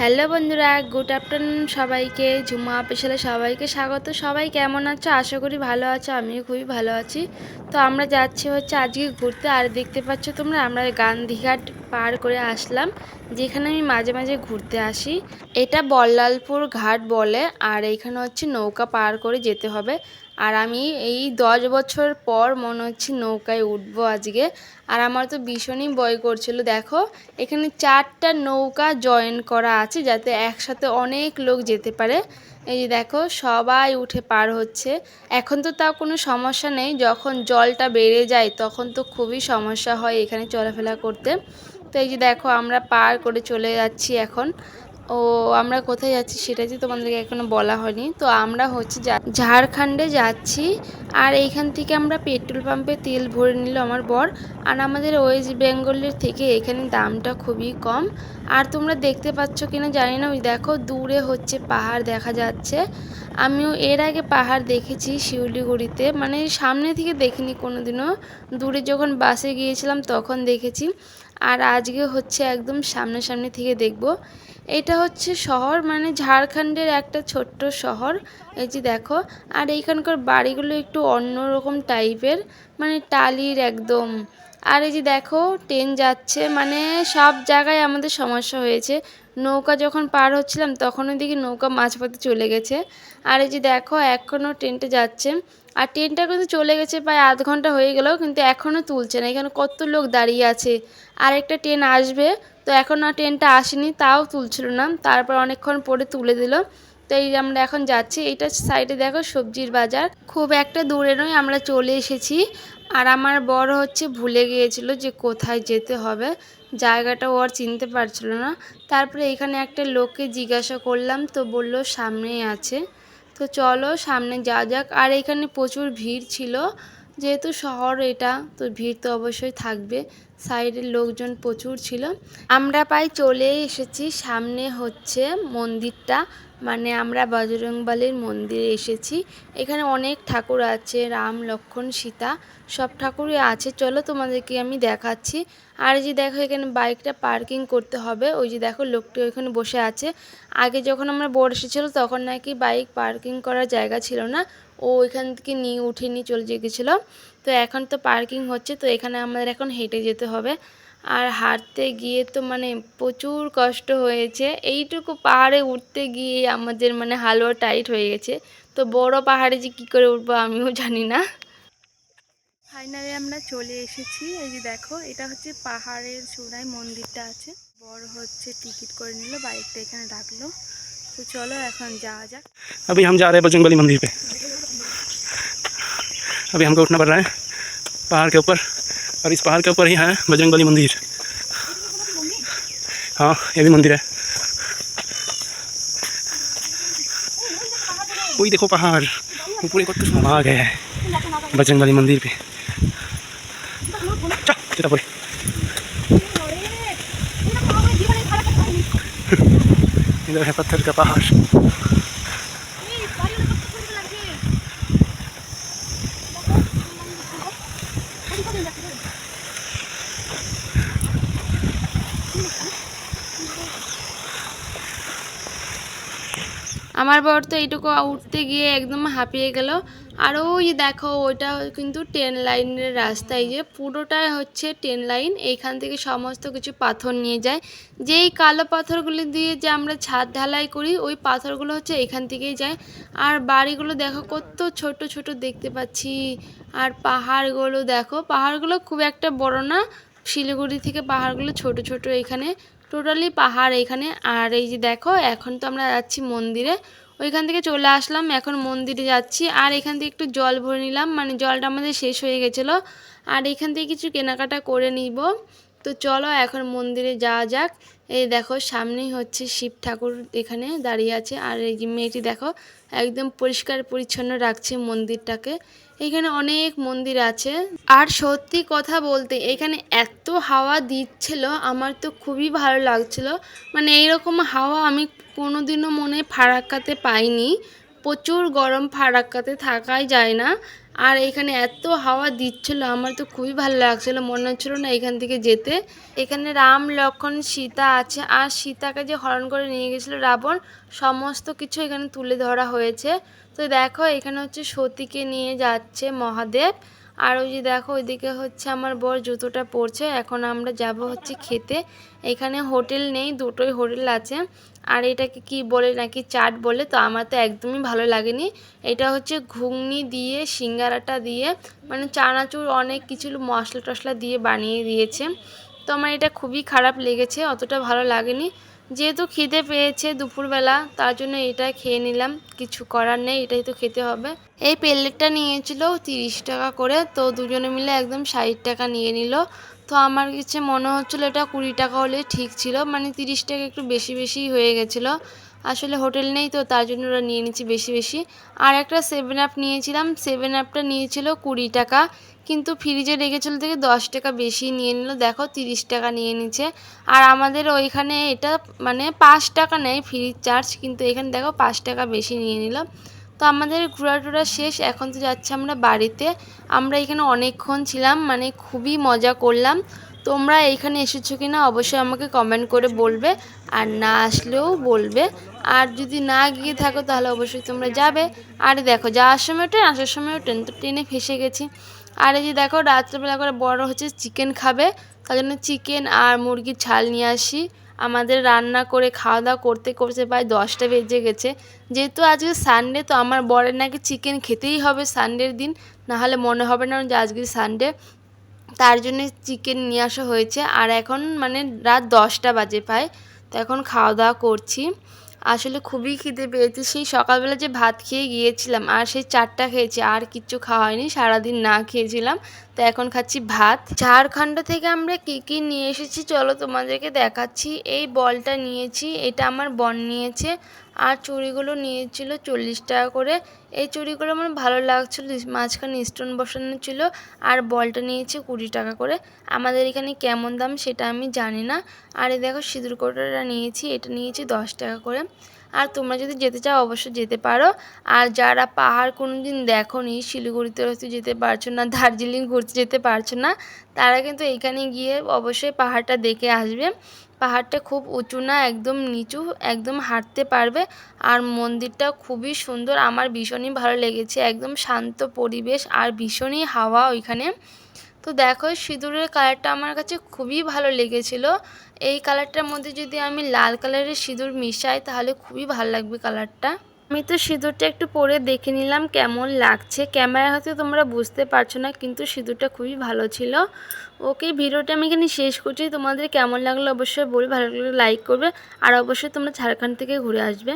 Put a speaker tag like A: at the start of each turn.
A: Hello বন্ধুরা, good afternoon সবাইকে। ঝুমা স্পেশালে সবাইকে স্বাগত। সবাই কেমন আছো? আশা করি ভালো আছো। আমিও খুবই ভালো আছি। তো আমরা যাচ্ছি হচ্ছে আজকে ঘুরতে। আর দেখতে পাচ্ছ তোমরা, আমরা গান্ধীঘাট পার করে আসলাম, যেখানে আমি মাঝে মাঝে ঘুরতে আসি। এটা বল্লালপুর ঘাট বলে। আর এইখানে হচ্ছে নৌকা পার করে যেতে হবে। আর আমি এই 10 বছর পর মনে হচ্ছে নৌকায় উঠবো আজকে। আর আমার তো ভীষণই ভয় করছিল। দেখো, এখানে 4টা নৌকা জয়েন করা আছে, যাতে একসাথে অনেক লোক যেতে পারে। এই যে দেখো, সবাই উঠে পার হচ্ছে। এখন তো তাও কোনো সমস্যা নেই, যখন জলটা বেড়ে যায় তখন তো খুবই সমস্যা হয় এখানে চলাফেরা করতে। তো এই যে দেখো, আমরা পার করে চলে যাচ্ছি এখন। ও, আমরা কোথায় যাচ্ছি সেটা যে তোমাদেরকে এখনো বলা হয়নি। তো আমরা হচ্ছে ঝাড়খণ্ডে যাচ্ছি। আর এইখান থেকে আমরা পেট্রোল পাম্পে তেল ভরে নিল আমার বর। আর আমাদের ওয়েস্ট বেঙ্গলের থেকে এখানে দামটা খুবই কম। আর তোমরা দেখতে পাচ্ছ কিনা জানি না, ওই দেখো দূরে হচ্ছে পাহাড় দেখা যাচ্ছে। আমিও এর আগে পাহাড় দেখেছি শিউলিগুড়িতে, মানে সামনে থেকে দেখিনি কোনোদিনও। দূরে যখন বাসে গিয়েছিলাম তখন দেখেছি। আর আজকে হচ্ছে একদম সামনাসামনি থেকে দেখব। এটা হচ্ছে শহর, মানে ঝাড়খণ্ডের একটা ছোট্ট শহর। এই যে দেখো, আর এইখানকার বাড়িগুলো একটু অন্যরকম টাইপের, মানে টালির একদম। আর এই যে দেখো, ট্রেন যাচ্ছে, মানে সব জায়গায় আমাদের সমস্যা হয়েছে। নৌকা যখন পার হচ্ছিলাম তখনও দেখি নৌকা মাঝপথে চলে গেছে। আর এই যে দেখো, এখনও ট্রেনটা যাচ্ছে। আর ট্রেনটা কিন্তু চলে গেছে প্রায় আধ ঘন্টা হয়ে গেল, কিন্তু এখনও তুলছে না। এখানে কত লোক দাঁড়িয়ে আছে। আর একটা ট্রেন আসবে, তো এখন আর ট্রেনটা আসেনি, তাও তুলছিল না। তারপর অনেকক্ষণ পরে তুলে দিল। তো এই আমরা এখন যাচ্ছি। এইটা সাইডে দেখো সবজির বাজার, খুব একটা দূরে নয়, আমরা চলে এসেছি। আর আমার বড় হচ্ছে ভুলে গিয়েছিল যে কোথায় যেতে হবে, জায়গাটা ও আর চিনতে পারছিল না। তারপরে এখানে একটা লোককে জিজ্ঞাসা করলাম, তো বলল সামনেই আছে। তো চলো সামনে যাওয়া যাক। আর এখানে প্রচুর ভিড় ছিল, যেহেতু শহর এটা, তো ভিড় তো অবশ্যই থাকবে। সাইডের লোকজন প্রচুর ছিল। আমরা প্রায় চলে এসেছি। সামনে হচ্ছে মন্দিরটা, মানে আমরা বজরংবলীর মন্দিরে এসেছি। এখানে অনেক ঠাকুর আছে, রাম লক্ষ্মণ সীতা সব ঠাকুরই আছে। চলো তোমাদেরকে আমি দেখাচ্ছি। আর এই যে দেখো, এখানে বাইকটা পার্কিং করতে হবে। ওই যে দেখো, লোকটি ওইখানে বসে আছে। আগে যখন আমরা বোর্ড এসেছিলো তখন নাকি বাইক পার্কিং করার জায়গা ছিল না, ও ওইখান থেকে উঠে নিয়ে চলে গেছিলো। তো এখন তো পার্কিং হচ্ছে, তো এখানে আমাদের এখন হেঁটে যেতে হবে। আর হাঁটতে গিয়ে তো মানে প্রচুর কষ্ট হয়েছে। এইটুকু পাহাড়ে উঠতে গিয়ে আমাদের মানে হালুয়া টাইট হয়ে গেছে। তো বড় পাহাড়ে যে কী করে উঠবো আমিও জানি না। ফাইনালি আমরা চলে এসেছি। এই যে দেখো, এটা হচ্ছে পাহাড়ের চূড়ায় মন্দিরটা আছে। বড় হচ্ছে টিকিট করে নিল, বাইকটা এখানে রাখলো। তো চলো এখন যাওয়া যাক।
B: अभी हम जा रहे हैं बजरंगबली मंदिर पे। अभी हमको उठना पड़ रहा है पहाड़ के ऊपर, और इस पहाड़ के ऊपर ही है बजरंगबली मंदिर। हाँ, ये भी मंदिर है। वही देखो पहाड़ ऊपर एक आ गया है बजरंगबली मंदिर पे। चल पड़े इधर है पत्थर का पहाड़।
A: আমার বর তো এইটুকু উঠতে গিয়ে একদম হাঁপিয়ে গেল। আর ওই দেখো, ওইটা কিন্তু ট্রেন লাইনের রাস্তা। এই যে পুরোটাই হচ্ছে ট্রেন লাইন, এইখান থেকে সমস্ত কিছু পাথর নিয়ে যায়। যেই কালো পাথরগুলি দিয়ে যে আমরা ছাদ ঢালাই করি, ওই পাথরগুলো হচ্ছে এখান থেকেই যায়। আর বাড়িগুলো দেখো কত ছোট ছোট দেখতে পাচ্ছি। আর পাহাড়গুলো দেখো, পাহাড়গুলো খুব একটা বড় না, শিলিগুড়ি থেকে পাহাড়গুলো ছোট ছোট। এখানে টোটালি পাহাড় এখানে। আর এই যে দেখো, এখন তো আমরা যাচ্ছি মন্দিরে। ওইখান থেকে চলে আসলাম, এখন মন্দিরে যাচ্ছি। আর এখান থেকে একটু জল ভরে নিলাম, মানে জলটা আমাদের শেষ হয়ে গেছিলো। আর এখান থেকে কিছু কেনাকাটা করে নিব। তো চলো এখন মন্দিরে যাওয়া যাক। এই দেখো, সামনেই হচ্ছে শিব ঠাকুর এখানে দাঁড়িয়ে আছে। আর এই যে মেয়েটি দেখো, একদম পরিষ্কার পরিচ্ছন্ন রাখছে মন্দিরটাকে। এখানে অনেক মন্দির আছে। আর সত্যি কথা বলতে এখানে এত হাওয়া দিচ্ছিল, আমার তো খুবই ভালো লাগছিল। মানে এইরকম হাওয়া আমি কোনোদিনও মনে ফারাক্কাতে পাইনি। প্রচুর গরম, ফারাক্কাতে থাকাই যায় না। আর এখানে এত হাওয়া দিচ্ছিল, আমার তো খুবই ভালো লাগছিল, মনে হচ্ছিল না এখান থেকে যেতে। এখানে রাম লক্ষ্মণ সীতা আছে, আর সীতাকে যে হরণ করে নিয়ে গেছিলো রাবণ, সমস্ত কিছু এখানে তুলে ধরা হয়েছে। তো দেখো এখানে হচ্ছে সতীকে নিয়ে যাচ্ছে মহাদেব। আর ওই যে দেখো ওইদিকে হচ্ছে আমার বর জুতোটা পরছে। এখন আমরা যাব হচ্ছে খেতে। এখানে হোটেল নেই, দুটোই হোটেল আছে। আর এটাকে কি বলে নাকি চাট বলে, তো আমার তো একদমই ভালো লাগেনি। এটা হচ্ছে ঘুগনি দিয়ে সিঙ্গারাটা দিয়ে মানে চানাচুর অনেক কিছু মশলা টশলা দিয়ে বানিয়ে দিয়েছে। তো আমার এটা খুবই খারাপ লেগেছে, অতটা ভালো লাগেনি। যেহেতু খিদে পেয়েছে দুপুরবেলা, তার জন্য এটা খেয়ে নিলাম, কিছু করার নেই, এটাই তো খেতে হবে। এই প্লেটটা নিয়েছিল 30 টাকা করে, তো দুজনে মিলে একদম 60 টাকা নিয়ে নিল। তো আমার কাছে মনে হচ্ছিলো এটা 20 টাকা হলে ঠিক ছিল, মানে 30 টাকা একটু বেশি বেশি হয়ে গেছিলো। আসলে হোটেল নেই তো তার জন্য ওরা নিয়ে নিচ্ছি বেশি বেশি। আর একটা 7 আপ নিয়েছিলাম, 7 আপটা নিয়েছিল 20 টাকা, কিন্তু ফ্রিজে রেখেছিল থেকে 10 টাকা বেশি নিয়ে নিল। দেখো 30 টাকা নিয়ে নিচ্ছে। আর আমাদের ওইখানে এটা মানে 5 টাকা নেয় ফ্রিজ চার্জ, কিন্তু এখানে দেখো 5 টাকা বেশি নিয়ে নিল। তো আমাদের ঘোরা টোরা শেষ, এখন তো যাচ্ছি আমরা বাড়িতে। আমরা এখানে অনেকক্ষণ ছিলাম, মানে খুবই মজা করলাম। তোমরা এইখানে এসেছো কিনা অবশ্যই আমাকে কমেন্ট করে বলবে, আর না আসলেও বলবে। আর যদি না গিয়ে থাকো তাহলে অবশ্যই তোমরা যাবে। আর দেখো যাওয়ার সময় ট্রেন, আসার সময়ও ট্রেন, তো ট্রেনে ফেসে গেছি। আর এই যে দেখো রাত্রেবেলা করে বড় হচ্ছে চিকেন খাবে, তার জন্য চিকেন আর মুরগির ঝাল নিয়ে আসি। আমাদের রান্না করে খাওয়া দাওয়া করতে করতে প্রায় 10টা বেজে গেছে। যেহেতু আজকে সানডে, তো আমার বরের নাকি চিকেন খেতেই হবে সানডের দিন, নাহলে মনে হবে না যে আজকে সানডে। তার জন্য চিকেন নিয়ে আসা হয়েছে। আর এখন মানে রাত 10টা বাজে প্রায়, তো এখন খাওয়া দাওয়া করছি। আসলে খুবই খিদে পেয়েছে, সেই সকালবেলা যে ভাত খেয়ে গিয়েছিলাম আর সেই 4টা খেয়েছি, আর কিচ্ছু খাওয়া হয়নি, সারাদিন না খেয়েছিলাম। তো এখন খাচ্ছি ভাত। ঝাড়খণ্ড থেকে আমরা কী কী নিয়ে এসেছি চলো তোমাদেরকে দেখাচ্ছি। এই বলটা নিয়েছি, এটা আমার বোন নিয়েছে। আর চুড়িগুলো নিয়েছিল 40 টাকা করে। এই চুড়িগুলো আমার ভালো লাগছিল, মাঝখানে স্টোন বসানো ছিল। আর বলটা নিয়েছি 20 টাকা করে। আমাদের এখানে কেমন দাম সেটা আমি জানি না। আর এই দেখো সিঁদুর কৌটোটা নিয়েছি, এটা নিয়েছি 10 টাকা করে। আর তোমরা যদি যেতে চাও অবশ্যই যেতে পারো। আর যারা পাহাড় কোনো দিন দেখোনি, শিলিগুড়িতে হয়তো যেতে পারছো না, দার্জিলিং ঘুরতে যেতে পারছো না, তারা কিন্তু এইখানে গিয়ে অবশ্যই পাহাড়টা দেখে আসবে। পাহাড়টা খুব উঁচু না, একদম নিচু, একদম হাঁটতে পারবে। আর মন্দিরটা খুবই সুন্দর, আমার ভীষণই ভালো লেগেছে, একদম শান্ত পরিবেশ আর ভীষণই হাওয়া ওইখানে। তো দেখো সিঁদুরের কালারটা আমার কাছে খুবই ভালো লেগেছিল। এই কালারটার মধ্যে যদি আমি লাল কালারের সিঁদুর মিশাই তাহলে খুবই ভালো লাগবে কালারটা। আমি তো সিঁদুরটা একটু পরে দেখে নিলাম কেমন লাগছে, ক্যামেরা হয়তো তোমরা বুঝতে পারছো না, কিন্তু সিঁদুরটা খুবই ভালো ছিল। ওকে, ভিডিওটা আমি এখানে শেষ করছি। তোমাদের কেমন লাগলো অবশ্যই বলবে, ভালো লাগলে লাইক করবে। আর অবশ্যই তোমরা ঝাড়খণ্ড থেকে ঘুরে আসবে।